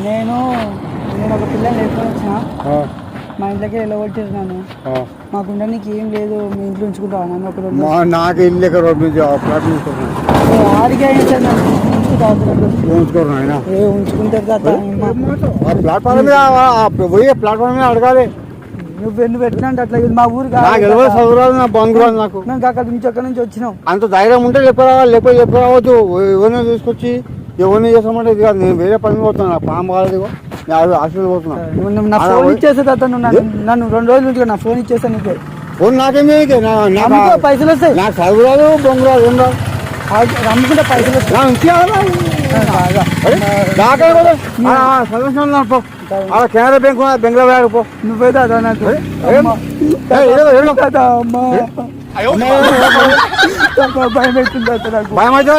నేను నేను ఒక పిల్లని లేపుకొని వచ్చిన మా ఇంట్లోకి వెళ్ళగొట్టేసినాను. మాకుండా నీకు ఏం లేదు, మీ ఇంట్లో ఉంచుకుంటావా నన్ను ఒక రోజు? నాకు ఇల్లు ఎక్కడ రోడ్డు నుంచి ఆడికి అయినా సార్ నన్ను ఉంచుకోరు ఆయన ఉంచుకుంటారు తాత. ప్లాట్ఫామ్ మీద పోయి ప్లాట్ఫామ్ మీద అడగాలి. నువ్వు పెట్టినా అట్లా మా ఊరు చదువురాదు నా బంధువులు నాకు. నాకు అక్కడ నుంచి వచ్చినావు. అంత ధైర్యం ఉంటే చెప్పరావాలి, లేకపోతే చెప్పరావద్దు. ఎవరిని తీసుకొచ్చి ఎవరిని చేస్తామంటే ఇది కాదు. నేను వేరే పని పోతున్నా, నాకు పాము కాలేదు, హాస్పిటల్ పోతున్నా. నా ఫోన్ ఇచ్చేస్తా తాత. నన్ను 2 రోజుల నుంచి నా ఫోన్ ఇచ్చేస్తా నీకు. ఫోన్ నాకేమీ పైసలు వస్తాయి. నాకు చదువు రాదు, బొంగు రాదు, ఏం రాదు. అమ్ముకుంటే పైసలు వస్తాయి. కెనరా బ్యాంక్ బెంగళూరు పో. నువ్వే తాత నాకు భయం అవుతుంది తాత. నాకు భయం అయితే